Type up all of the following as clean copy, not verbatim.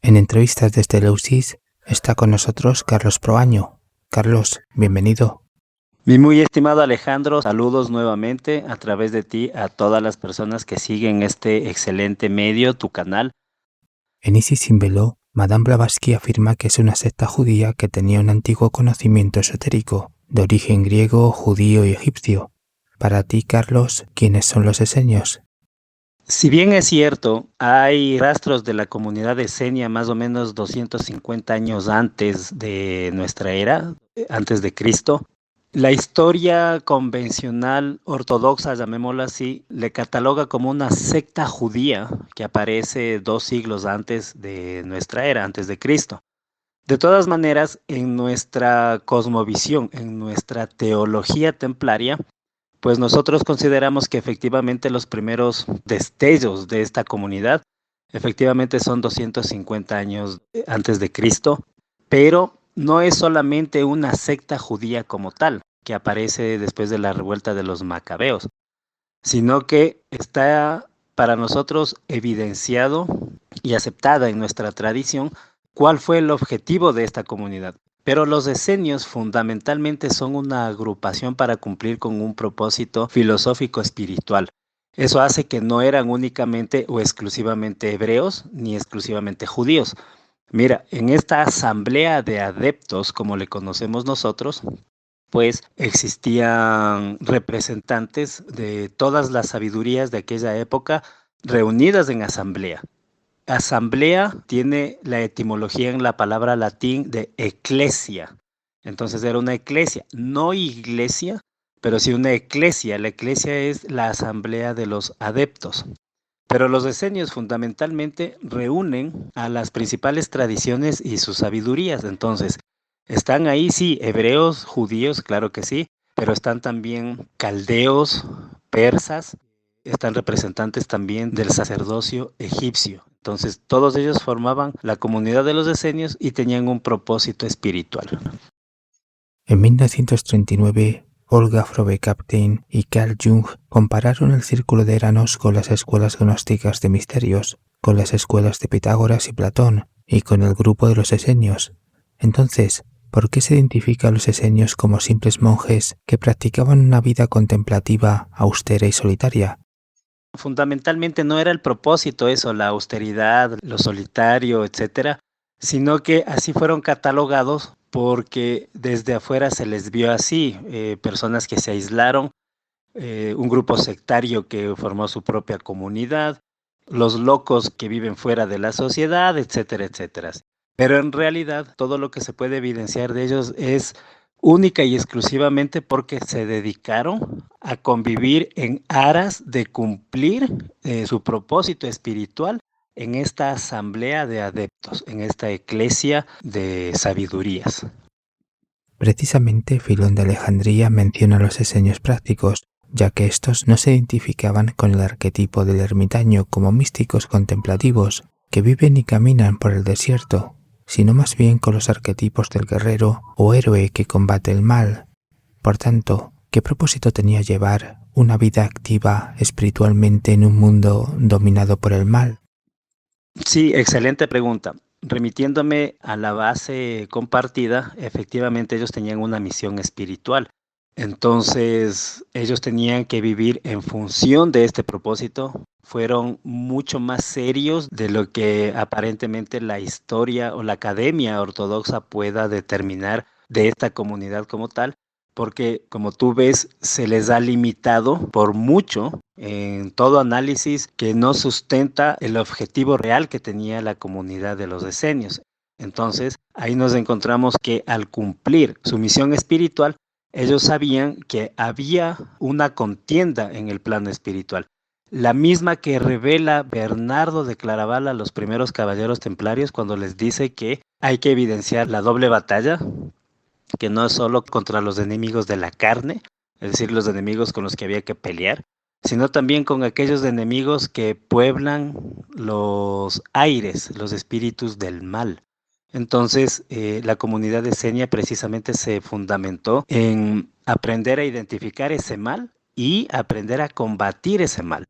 En entrevistas desde Eleusis está con nosotros Carlos Proaño. Carlos, bienvenido. Mi muy estimado Alejandro, saludos nuevamente a través de ti a todas las personas que siguen este excelente medio, tu canal. En Isis sin velo, Madame Blavatsky afirma que es una secta judía que tenía un antiguo conocimiento esotérico, de origen griego, judío y egipcio. Para ti, Carlos, ¿quiénes son los esenios? Si bien es cierto, hay rastros de la comunidad esenia más o menos 250 años antes de nuestra era, antes de Cristo. La historia convencional ortodoxa, llamémosla así, le cataloga como una secta judía que aparece 2 siglos antes de nuestra era, antes de Cristo. De todas maneras, en nuestra cosmovisión, en nuestra teología templaria, pues nosotros consideramos que efectivamente los primeros destellos de esta comunidad efectivamente son 250 años antes de Cristo, pero no es solamente una secta judía como tal, que aparece después de la revuelta de los macabeos, sino que está para nosotros evidenciado y aceptada en nuestra tradición cuál fue el objetivo de esta comunidad. Pero los esenios fundamentalmente son una agrupación para cumplir con un propósito filosófico espiritual. Eso hace que no eran únicamente o exclusivamente hebreos ni exclusivamente judíos. Mira, en esta asamblea de adeptos, como le conocemos nosotros, pues existían representantes de todas las sabidurías de aquella época reunidas en asamblea. Asamblea tiene la etimología en la palabra latín de eclesia. Entonces era una eclesia, no iglesia, pero sí una eclesia. La eclesia es la asamblea de los adeptos. Pero los esenios fundamentalmente reúnen a las principales tradiciones y sus sabidurías. Entonces, están ahí, sí, hebreos, judíos, claro que sí, pero están también caldeos, persas, están representantes también del sacerdocio egipcio. Entonces, todos ellos formaban la comunidad de los esenios y tenían un propósito espiritual. En 1939, Olga Frobel-Kapteyn y Carl Jung compararon el círculo de Eranos con las escuelas gnósticas de misterios, con las escuelas de Pitágoras y Platón, y con el grupo de los esenios. Entonces, ¿por qué se identifica a los esenios como simples monjes que practicaban una vida contemplativa, austera y solitaria? Fundamentalmente no era el propósito eso, la austeridad, lo solitario, etcétera, sino que así fueron catalogados porque desde afuera se les vio así, personas que se aislaron, un grupo sectario que formó su propia comunidad, los locos que viven fuera de la sociedad, etcétera, etcétera. Pero en realidad todo lo que se puede evidenciar de ellos es única y exclusivamente porque se dedicaron a convivir en aras de cumplir su propósito espiritual en esta asamblea de adeptos, en esta eclesia de sabidurías. Precisamente Filón de Alejandría menciona a los esenios prácticos, ya que estos no se identificaban con el arquetipo del ermitaño como místicos contemplativos que viven y caminan por el desierto, sino más bien con los arquetipos del guerrero o héroe que combate el mal. Por tanto, ¿qué propósito tenía llevar una vida activa espiritualmente en un mundo dominado por el mal? Sí, excelente pregunta. Remitiéndome a la base compartida, efectivamente ellos tenían una misión espiritual. Entonces, ellos tenían que vivir en función de este propósito. Fueron mucho más serios de lo que aparentemente la historia o la academia ortodoxa pueda determinar de esta comunidad como tal, porque como tú ves, se les ha limitado por mucho en todo análisis que no sustenta el objetivo real que tenía la comunidad de los esenios. Entonces, ahí nos encontramos que al cumplir su misión espiritual, ellos sabían que había una contienda en el plano espiritual, la misma que revela Bernardo de Claraval a los primeros caballeros templarios cuando les dice que hay que evidenciar la doble batalla, que no es solo contra los enemigos de la carne, es decir, los enemigos con los que había que pelear, sino también con aquellos enemigos que pueblan los aires, los espíritus del mal. Entonces, la comunidad de Senia precisamente se fundamentó en aprender a identificar ese mal y aprender a combatir ese mal.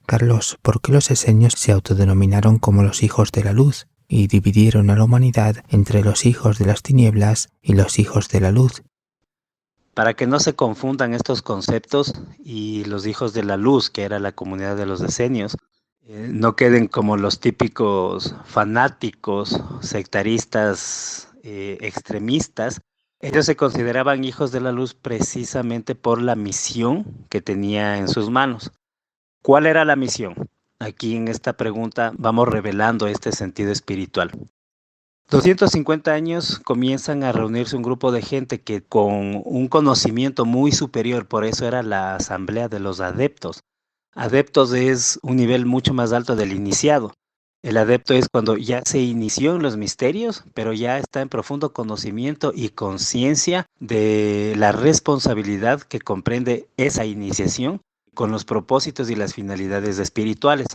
Carlos, ¿por qué los esenios se autodenominaron como los hijos de la luz y dividieron a la humanidad entre los hijos de las tinieblas y los hijos de la luz? Para que no se confundan estos conceptos y los hijos de la luz, que era la comunidad de los esenios, no queden como los típicos fanáticos, sectaristas, extremistas. Ellos se consideraban hijos de la luz precisamente por la misión que tenía en sus manos. ¿Cuál era la misión? Aquí en esta pregunta vamos revelando este sentido espiritual. 250 años comienzan a reunirse un grupo de gente que con un conocimiento muy superior, por eso era la asamblea de los adeptos. Adeptos es un nivel mucho más alto del iniciado. El adepto es cuando ya se inició en los misterios, pero ya está en profundo conocimiento y conciencia de la responsabilidad que comprende esa iniciación con los propósitos y las finalidades espirituales.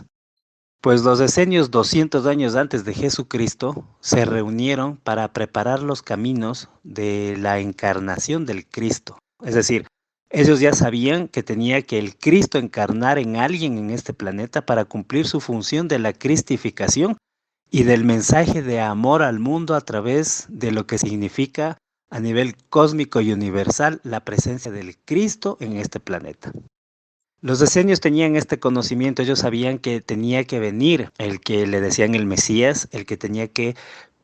Pues los esenios 200 años antes de Jesucristo se reunieron para preparar los caminos de la encarnación del Cristo. Es decir, ellos ya sabían que tenía que el Cristo encarnar en alguien en este planeta para cumplir su función de la cristificación y del mensaje de amor al mundo a través de lo que significa a nivel cósmico y universal la presencia del Cristo en este planeta. Los esenios tenían este conocimiento, ellos sabían que tenía que venir el que le decían el Mesías, el que tenía que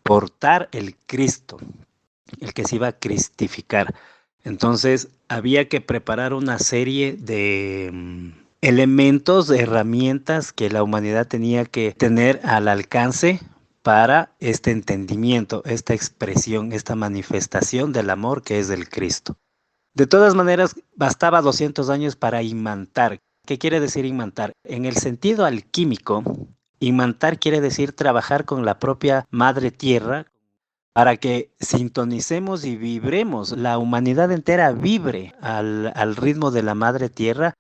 portar el Cristo, el que se iba a cristificar. Entonces había que preparar una serie de elementos, de herramientas que la humanidad tenía que tener al alcance para este entendimiento, esta expresión, esta manifestación del amor que es del Cristo. De todas maneras, bastaba 200 años para imantar. ¿Qué quiere decir imantar? En el sentido alquímico, imantar quiere decir trabajar con la propia madre tierra para que sintonicemos y vibremos, la humanidad entera vibre al ritmo de la madre tierra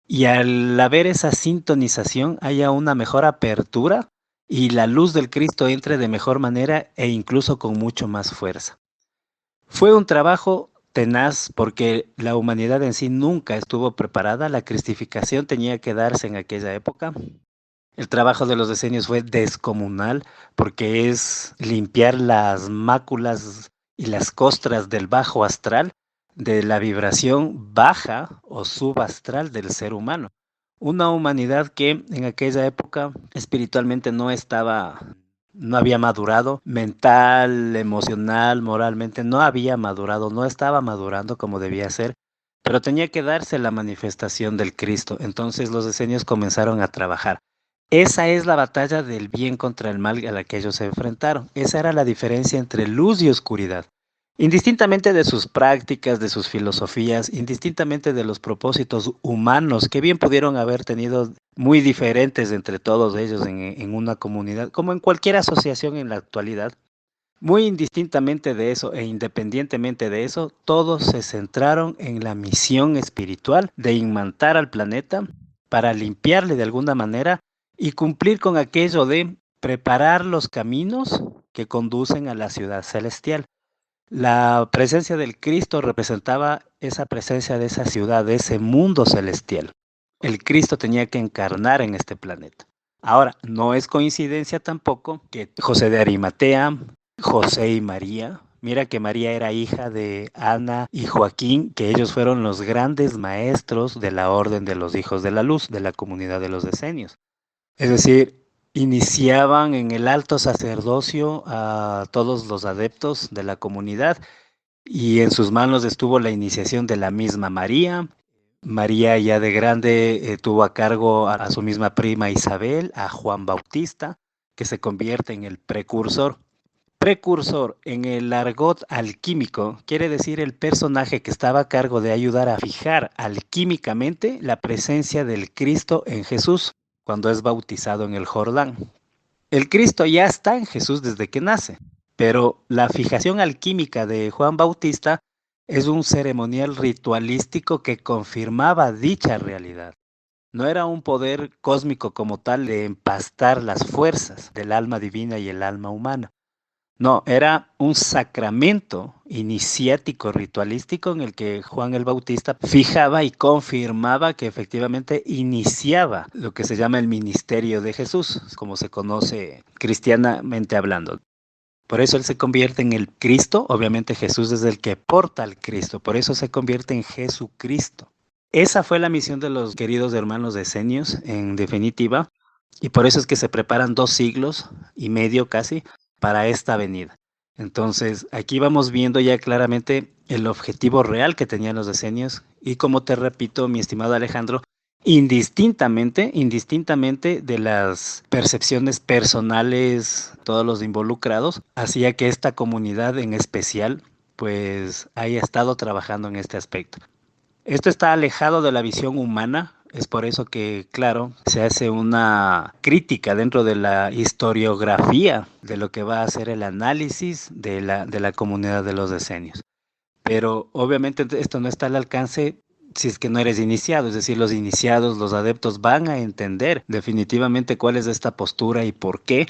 y al haber esa sintonización haya una mejor apertura y la luz del Cristo entre de mejor manera e incluso con mucho más fuerza. Fue un trabajo tenaz porque la humanidad en sí nunca estuvo preparada, la cristificación tenía que darse en aquella época. El trabajo de los esenios fue descomunal porque es limpiar las máculas y las costras del bajo astral, de la vibración baja o subastral del ser humano. Una humanidad que en aquella época espiritualmente no había madurado, mental, emocional, moralmente, no había madurado, no estaba madurando como debía ser, pero tenía que darse la manifestación del Cristo. Entonces los esenios comenzaron a trabajar. Esa es la batalla del bien contra el mal a la que ellos se enfrentaron. Esa era la diferencia entre luz y oscuridad. Indistintamente de sus prácticas, de sus filosofías, indistintamente de los propósitos humanos que bien pudieron haber tenido muy diferentes entre todos ellos en una comunidad, como en cualquier asociación en la actualidad, muy indistintamente de eso e independientemente de eso, todos se centraron en la misión espiritual de imantar al planeta para limpiarle de alguna manera y cumplir con aquello de preparar los caminos que conducen a la ciudad celestial. La presencia del Cristo representaba esa presencia de esa ciudad, de ese mundo celestial. El Cristo tenía que encarnar en este planeta. Ahora, no es coincidencia tampoco que José de Arimatea, José y María, mira que María era hija de Ana y Joaquín, que ellos fueron los grandes maestros de la Orden de los Hijos de la Luz, de la comunidad de los Esenios. Es decir, iniciaban en el alto sacerdocio a todos los adeptos de la comunidad y en sus manos estuvo la iniciación de la misma María. María ya de grande tuvo a cargo a su misma prima Isabel, a Juan Bautista, que se convierte en el precursor. Precursor en el argot alquímico quiere decir el personaje que estaba a cargo de ayudar a fijar alquímicamente la presencia del Cristo en Jesús cuando es bautizado en el Jordán. El Cristo ya está en Jesús desde que nace, pero la fijación alquímica de Juan Bautista es un ceremonial ritualístico que confirmaba dicha realidad. No era un poder cósmico como tal de empastar las fuerzas del alma divina y el alma humana. No, era un sacramento iniciático, ritualístico, en el que Juan el Bautista fijaba y confirmaba que efectivamente iniciaba lo que se llama el ministerio de Jesús, como se conoce cristianamente hablando. Por eso él se convierte en el Cristo, obviamente Jesús es el que porta al Cristo, por eso se convierte en Jesucristo. Esa fue la misión de los queridos hermanos decenios, en definitiva, y por eso es que se preparan 2 siglos y medio casi para esta venida. Entonces, aquí vamos viendo ya claramente el objetivo real que tenían los decenios y como te repito, mi estimado Alejandro, indistintamente de las percepciones personales, todos los involucrados, hacía que esta comunidad en especial pues haya estado trabajando en este aspecto. Esto está alejado de la visión humana, es por eso que, claro, se hace una crítica dentro de la historiografía de lo que va a ser el análisis de la comunidad de los decenios. Pero obviamente esto no está al alcance si es que no eres iniciado, es decir, los iniciados, los adeptos van a entender definitivamente cuál es esta postura y por qué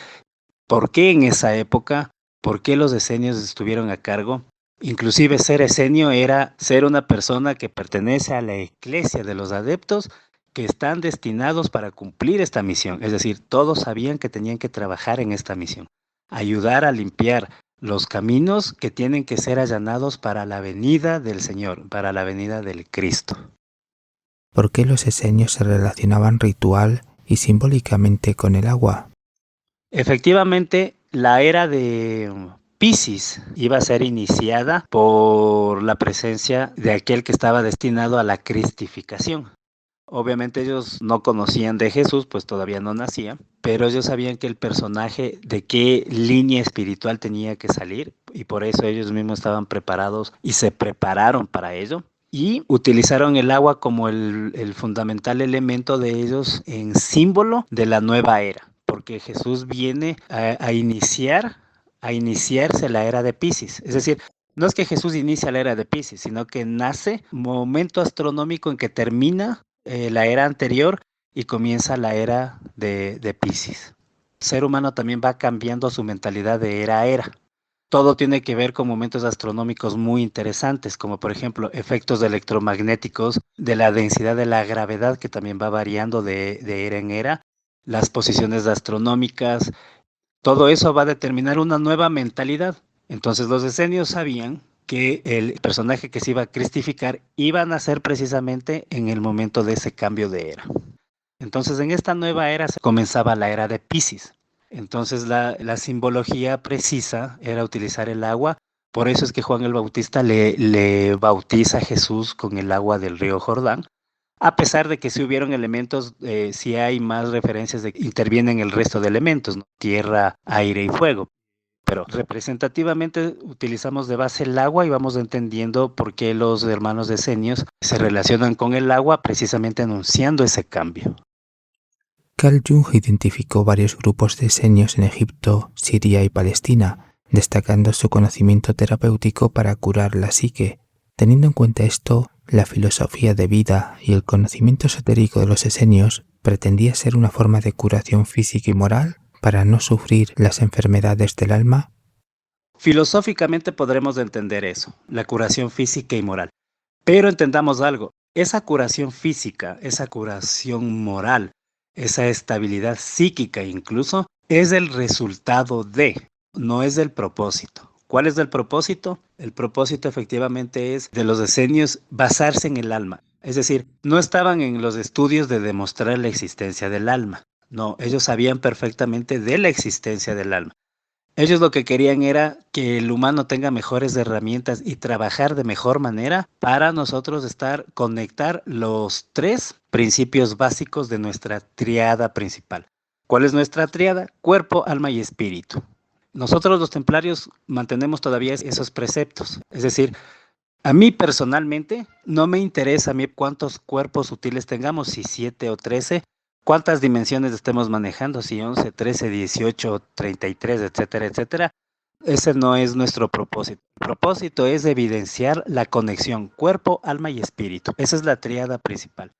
en esa época, por qué los esenios estuvieron a cargo. Inclusive ser esenio era ser una persona que pertenece a la iglesia de los adeptos que están destinados para cumplir esta misión. Es decir, todos sabían que tenían que trabajar en esta misión, ayudar a limpiar los caminos que tienen que ser allanados para la venida del Señor, para la venida del Cristo. ¿Por qué los esenios se relacionaban ritual y simbólicamente con el agua? Efectivamente, la era de Piscis iba a ser iniciada por la presencia de aquel que estaba destinado a la cristificación. Obviamente ellos no conocían de Jesús, pues todavía no nacía, pero ellos sabían que el personaje de qué línea espiritual tenía que salir y por eso ellos mismos estaban preparados y se prepararon para ello. Y utilizaron el agua como el fundamental elemento de ellos en símbolo de la nueva era, porque Jesús viene a iniciarse la era de Piscis. Es decir, no es que Jesús inicia la era de Piscis, sino que nace momento astronómico en que termina la era anterior y comienza la era de Piscis. El ser humano también va cambiando su mentalidad de era a era. Todo tiene que ver con momentos astronómicos muy interesantes, como por ejemplo efectos electromagnéticos de la densidad de la gravedad que también va variando de era en era, las posiciones astronómicas, todo eso va a determinar una nueva mentalidad. Entonces los esenios sabían que el personaje que se iba a cristificar iba a nacer precisamente en el momento de ese cambio de era. Entonces en esta nueva era se comenzaba la era de Piscis. Entonces la simbología precisa era utilizar el agua. Por eso es que Juan el Bautista le bautiza a Jesús con el agua del río Jordán. A pesar de que sí hubieron elementos, sí hay más referencias de que intervienen el resto de elementos, ¿no? Tierra, aire y fuego. Pero representativamente utilizamos de base el agua y vamos entendiendo por qué los hermanos decenios se relacionan con el agua precisamente anunciando ese cambio. Carl Jung identificó varios grupos de esenios en Egipto, Siria y Palestina, destacando su conocimiento terapéutico para curar la psique. Teniendo en cuenta esto, la filosofía de vida y el conocimiento esotérico de los esenios pretendía ser una forma de curación física y moral para no sufrir las enfermedades del alma. Filosóficamente podremos entender eso, la curación física y moral. Pero entendamos algo, esa curación física, esa curación moral, esa estabilidad psíquica incluso, es el resultado de, no es del propósito. ¿Cuál es el propósito? El propósito efectivamente es de los decenios basarse en el alma. Es decir, no estaban en los estudios de demostrar la existencia del alma. No, ellos sabían perfectamente de la existencia del alma. Ellos lo que querían era que el humano tenga mejores herramientas y trabajar de mejor manera para nosotros conectar los 3 principios básicos de nuestra triada principal. ¿Cuál es nuestra triada? Cuerpo, alma y espíritu. Nosotros los templarios mantenemos todavía esos preceptos. Es decir, a mí personalmente no me interesa a mí cuántos cuerpos sutiles tengamos, si 7 o 13, cuántas dimensiones estemos manejando, si 11, 13, 18, 33, etcétera, etcétera. Ese no es nuestro propósito. El propósito es evidenciar la conexión cuerpo, alma y espíritu. Esa es la tríada principal.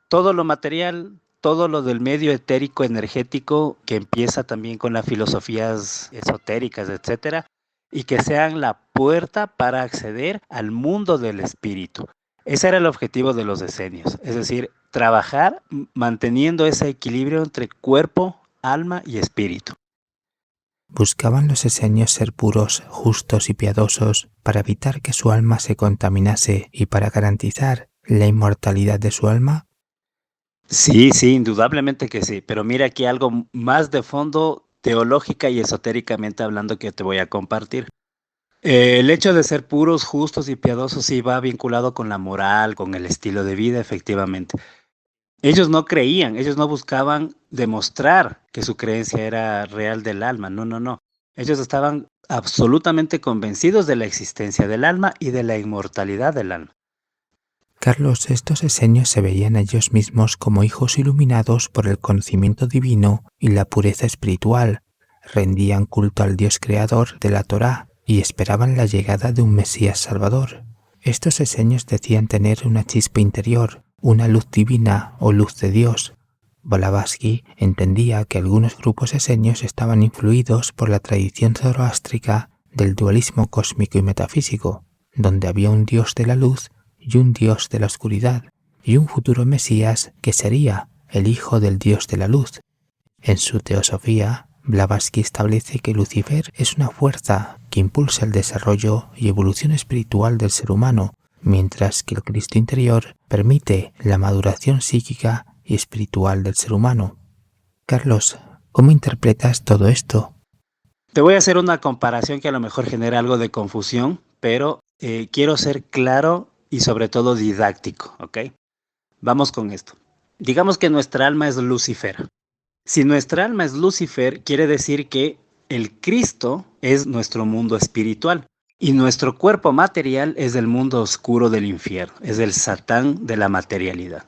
Todo lo material todo lo del medio etérico energético que empieza también con las filosofías esotéricas, etcétera, y que sean la puerta para acceder al mundo del espíritu. Ese era el objetivo de los decenios, es decir, trabajar manteniendo ese equilibrio entre cuerpo, alma y espíritu. Buscaban los esenios ser puros, justos y piadosos para evitar que su alma se contaminase y para garantizar la inmortalidad de su alma. Sí, sí, indudablemente que sí, pero mira aquí algo más de fondo teológica y esotéricamente hablando que te voy a compartir. El hecho de ser puros, justos y piadosos sí va vinculado con la moral, con el estilo de vida, efectivamente. Ellos no creían, ellos no buscaban demostrar que su creencia era real del alma, no, no, no. Ellos estaban absolutamente convencidos de la existencia del alma y de la inmortalidad del alma. Carlos, estos esenios se veían a ellos mismos como hijos iluminados por el conocimiento divino y la pureza espiritual, rendían culto al Dios creador de la Torá y esperaban la llegada de un Mesías Salvador. Estos esenios decían tener una chispa interior, una luz divina o luz de Dios. Blavatsky entendía que algunos grupos esenios estaban influidos por la tradición zoroástrica del dualismo cósmico y metafísico, donde había un Dios de la luz y un Dios de la oscuridad, y un futuro Mesías que sería el Hijo del Dios de la luz. En su teosofía, Blavatsky establece que Lucifer es una fuerza que impulsa el desarrollo y evolución espiritual del ser humano, mientras que el Cristo interior permite la maduración psíquica y espiritual del ser humano. Carlos, ¿cómo interpretas todo esto? Te voy a hacer una comparación que a lo mejor genera algo de confusión, pero quiero ser claro y sobre todo didáctico, ¿ok? Vamos con esto. Digamos que nuestra alma es Lucifer. Si nuestra alma es Lucifer, quiere decir que el Cristo es nuestro mundo espiritual y nuestro cuerpo material es el mundo oscuro del infierno, es el Satán de la materialidad.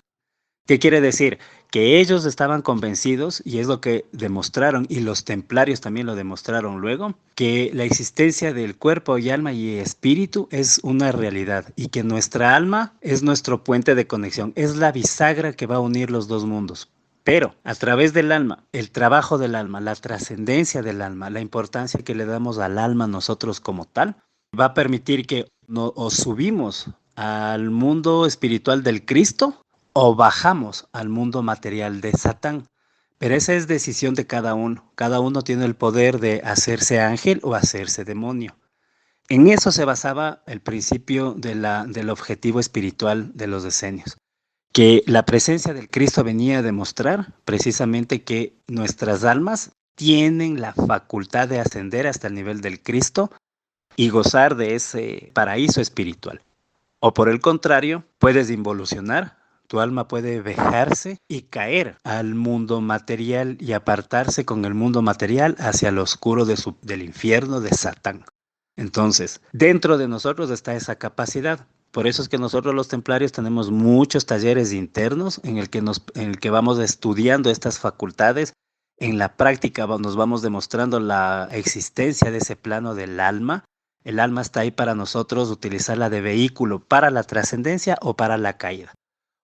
¿Qué quiere decir? Que ellos estaban convencidos, y es lo que demostraron, y los templarios también lo demostraron luego, que la existencia del cuerpo y alma y espíritu es una realidad, y que nuestra alma es nuestro puente de conexión, es la bisagra que va a unir los dos mundos. Pero a través del alma, el trabajo del alma, la trascendencia del alma, la importancia que le damos al alma nosotros como tal, va a permitir que nos subimos al mundo espiritual del Cristo o bajamos al mundo material de Satán. Pero esa es decisión de cada uno. Cada uno tiene el poder de hacerse ángel o hacerse demonio. En eso se basaba el principio del objetivo espiritual de los decenios, que la presencia del Cristo venía a demostrar precisamente que nuestras almas tienen la facultad de ascender hasta el nivel del Cristo y gozar de ese paraíso espiritual. O por el contrario, puedes involucionar, tu alma puede vejarse y caer al mundo material y apartarse con el mundo material hacia lo oscuro del infierno de Satán. Entonces, dentro de nosotros está esa capacidad. Por eso es que nosotros los templarios tenemos muchos talleres internos en el que vamos estudiando estas facultades. En la práctica nos vamos demostrando la existencia de ese plano del alma. El alma está ahí para nosotros utilizarla de vehículo para la trascendencia o para la caída.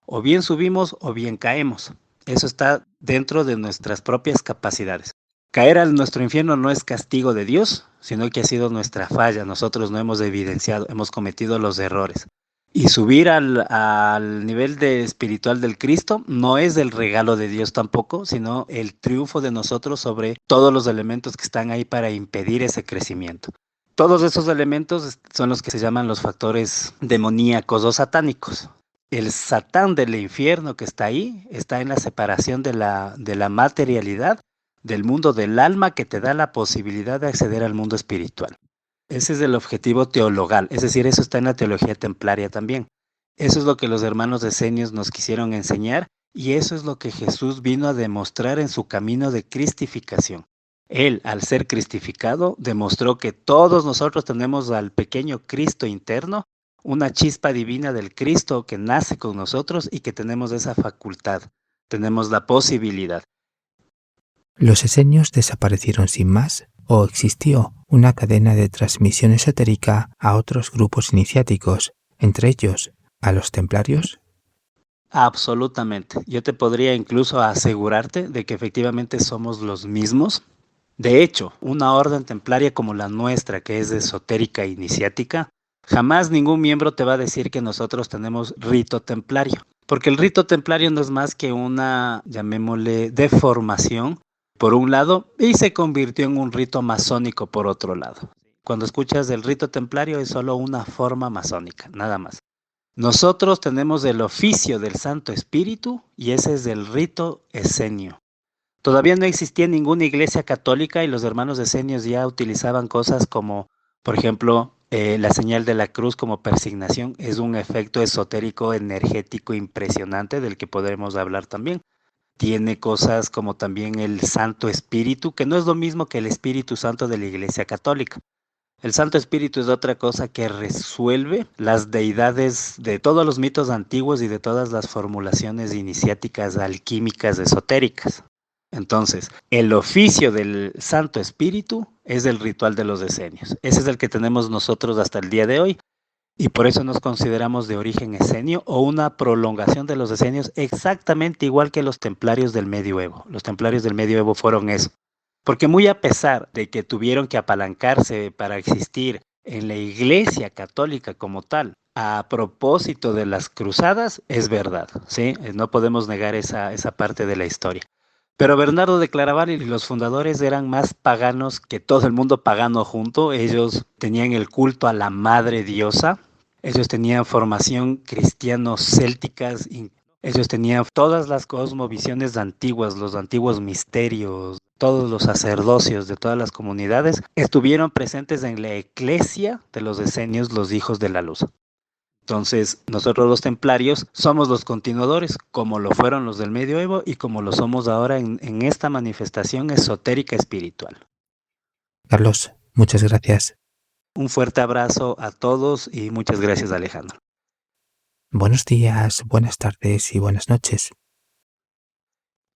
O bien subimos o bien caemos. Eso está dentro de nuestras propias capacidades. Caer a nuestro infierno no es castigo de Dios, sino que ha sido nuestra falla. Nosotros no hemos evidenciado, hemos cometido los errores. Y subir al nivel espiritual del Cristo no es el regalo de Dios tampoco, sino el triunfo de nosotros sobre todos los elementos que están ahí para impedir ese crecimiento. Todos esos elementos son los que se llaman los factores demoníacos o satánicos. El Satán del infierno que está ahí está en la separación de la materialidad del mundo del alma que te da la posibilidad de acceder al mundo espiritual. Ese es el objetivo teologal, es decir, eso está en la teología templaria también. Eso es lo que los hermanos decenios nos quisieron enseñar y eso es lo que Jesús vino a demostrar en su camino de cristificación. Él, al ser cristificado, demostró que todos nosotros tenemos al pequeño Cristo interno, una chispa divina del Cristo que nace con nosotros y que tenemos esa facultad, tenemos la posibilidad. ¿Los esenios desaparecieron sin más o existió una cadena de transmisión esotérica a otros grupos iniciáticos, entre ellos a los templarios? Absolutamente. Yo te podría incluso asegurarte de que efectivamente somos los mismos. De hecho, una orden templaria como la nuestra, que es esotérica e iniciática, jamás ningún miembro te va a decir que nosotros tenemos rito templario, porque el rito templario no es más que una, llamémosle, deformación por un lado y se convirtió en un rito masónico por otro lado. Cuando escuchas del rito templario es solo una forma masónica, nada más. Nosotros tenemos el oficio del Santo Espíritu y ese es el rito esenio. Todavía no existía ninguna iglesia católica y los hermanos esenios ya utilizaban cosas como, por ejemplo, la señal de la cruz como persignación. Es un efecto esotérico energético impresionante del que podremos hablar también. Tiene cosas como también el Santo Espíritu, que no es lo mismo que el Espíritu Santo de la Iglesia Católica. El Santo Espíritu es otra cosa que resuelve las deidades de todos los mitos antiguos y de todas las formulaciones iniciáticas, alquímicas, esotéricas. Entonces, el oficio del Santo Espíritu es el ritual de los decenios. Ese es el que tenemos nosotros hasta el día de hoy y por eso nos consideramos de origen esenio o una prolongación de los decenios exactamente igual que los templarios del medioevo. Los templarios del medioevo fueron eso. Porque muy a pesar de que tuvieron que apalancarse para existir en la Iglesia Católica como tal, a propósito de las cruzadas, es verdad, ¿sí? No podemos negar esa parte de la historia. Pero Bernardo de Claraval y los fundadores eran más paganos que todo el mundo pagano junto. Ellos tenían el culto a la madre diosa. Ellos tenían formación cristiano-célticas. Ellos tenían todas las cosmovisiones antiguas, los antiguos misterios, todos los sacerdocios de todas las comunidades estuvieron presentes en la eclesia de los decenios, los hijos de la luz. Entonces, nosotros los templarios somos los continuadores, como lo fueron los del medioevo y como lo somos ahora en esta manifestación esotérica espiritual. Carlos, muchas gracias. Un fuerte abrazo a todos y muchas gracias, Alejandro. Buenos días, buenas tardes y buenas noches.